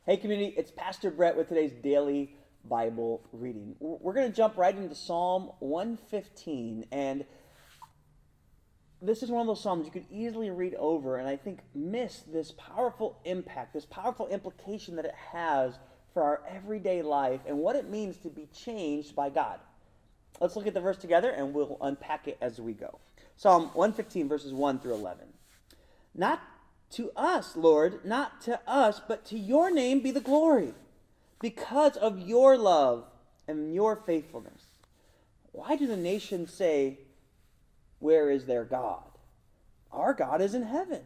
Hey community, it's Pastor Brett with today's daily Bible reading. We're going to jump right into Psalm 115, and this is one of those Psalms you could easily read over and I think miss this powerful impact, this powerful implication that it has for our everyday life and what it means to be changed by God. Let's look at the verse together and we'll unpack it as we go. Psalm 115 verses 1 through 11. Not to us, Lord, not to us, but to your name be the glory, because of your love and your faithfulness. Why do the nations say, where is their God? Our God is in heaven.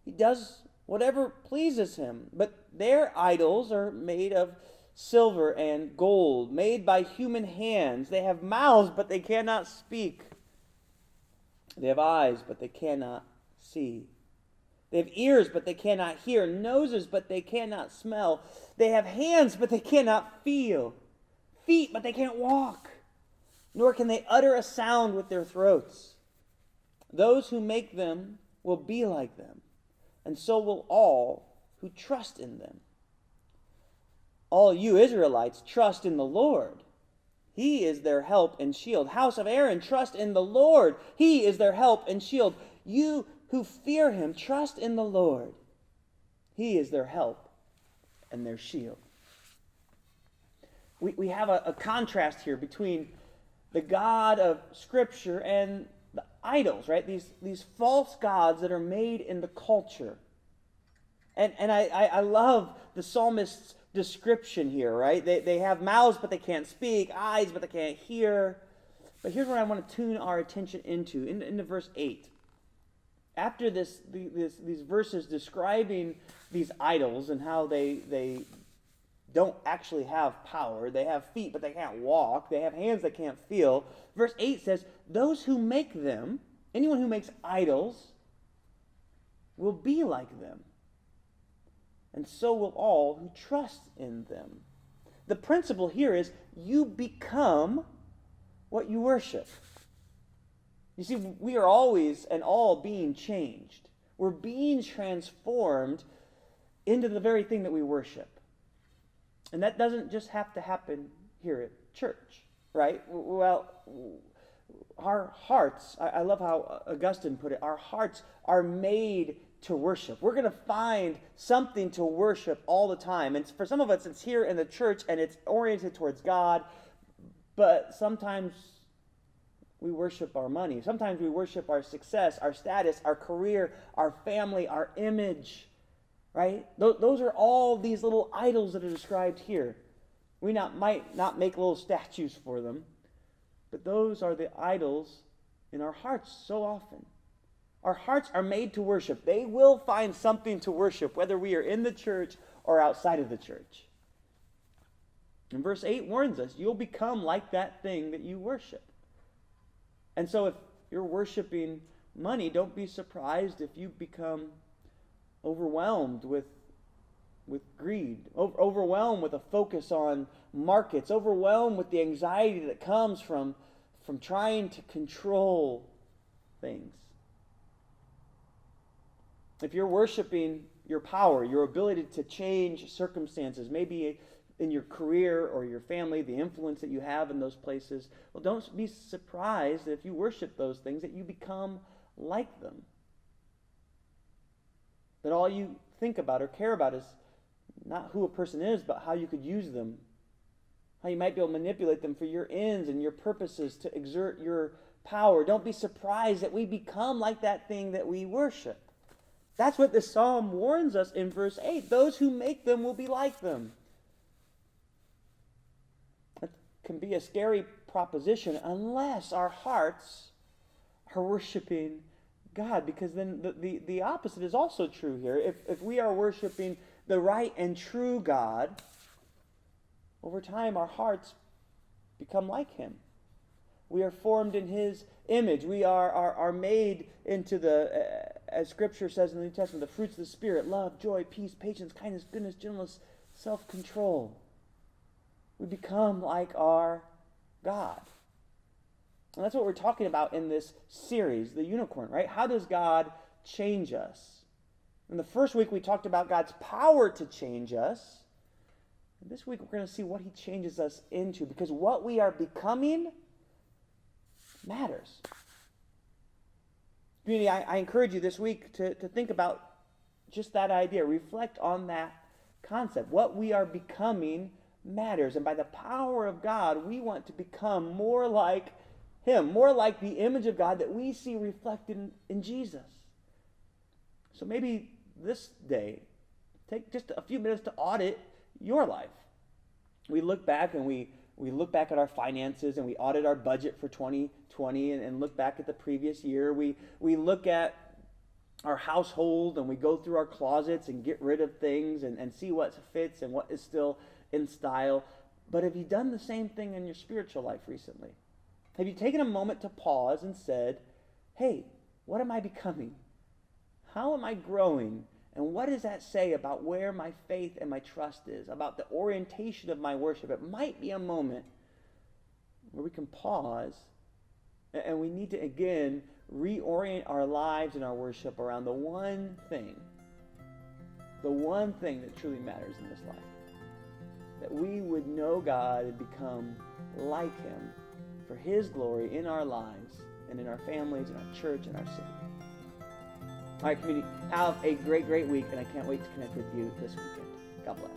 He does whatever pleases him, but their idols are made of silver and gold, made by human hands. They have mouths, but they cannot speak. They have eyes, but they cannot see. They have ears, but they cannot hear. Noses, but they cannot smell. They have hands, but they cannot feel. Feet, but they can't walk. Nor can they utter a sound with their throats. Those who make them will be like them, and so will all who trust in them. All you Israelites, trust in the Lord. He is their help and shield. House of Aaron, trust in the Lord. He is their help and shield. You who fear him, trust in the Lord. He is their help and their shield. We have a contrast here between the God of Scripture and the idols, right? These false gods that are made in the culture. And I love the psalmist's description here, right? They have mouths, but they can't speak, eyes, but they can't hear. But here's what I want to tune our attention into verse 8. After these verses describing these idols and how they don't actually have power, they have feet but they can't walk, they have hands that can't feel, verse 8 says, those who make them, anyone who makes idols, will be like them, and so will all who trust in them. The principle here is you become what you worship. You see, we are always and all being changed. We're being transformed into the very thing that we worship. And that doesn't just have to happen here at church, right? Well, our hearts, I love how Augustine put it, our hearts are made to worship. We're going to find something to worship all the time. And for some of us, it's here in the church and it's oriented towards God, but sometimes we worship our money. Sometimes we worship our success, our status, our career, our family, our image, right? Those are all these little idols that are described here. We might not make little statues for them, but those are the idols in our hearts so often. Our hearts are made to worship. They will find something to worship, whether we are in the church or outside of the church. And verse 8 warns us, you'll become like that thing that you worship. And so if you're worshiping money, don't be surprised if you become overwhelmed with greed, overwhelmed with a focus on markets, overwhelmed with the anxiety that comes from trying to control things. If you're worshiping your power, your ability to change circumstances, maybe in your career or your family, the influence that you have in those places, well, don't be surprised that if you worship those things, that you become like them. That all you think about or care about is not who a person is, but how you could use them. How you might be able to manipulate them for your ends and your purposes to exert your power. Don't be surprised that we become like that thing that we worship. That's what the psalm warns us in verse 8. Those who make them will be like them. That can be a scary proposition unless our hearts are worshiping God, because then the opposite is also true here. If we are worshiping the right and true God, over time our hearts become like him. We are formed in his image. We are made into the, as Scripture says in the New Testament, the fruits of the Spirit: love, joy, peace, patience, kindness, goodness, gentleness, self-control. We become like our God. And that's what we're talking about in this series, the unicorn, right? How does God change us? In the first week, we talked about God's power to change us. And this week, we're going to see what he changes us into, because what we are becoming matters. Community, I encourage you this week to think about just that idea. Reflect on that concept. What we are becoming matters. And by the power of God, we want to become more like him, more like the image of God that we see reflected in Jesus. So maybe this day, take just a few minutes to audit your life. We look back and we look back at our finances and we audit our budget for 2020 and look back at the previous year. We look at our household and we go through our closets and get rid of things and see what fits and what is still in style. But have you done the same thing in your spiritual life recently? Have you taken a moment to pause and said, hey, what am I becoming? How am I growing? And what does that say about where my faith and my trust is, about the orientation of my worship? It might be a moment where we can pause and we need to, again, reorient our lives and our worship around the one thing that truly matters in this life. That we would know God and become like him for his glory in our lives and in our families, in our church, and our city. All right, community, have a great week, and I can't wait to connect with you this weekend. God bless.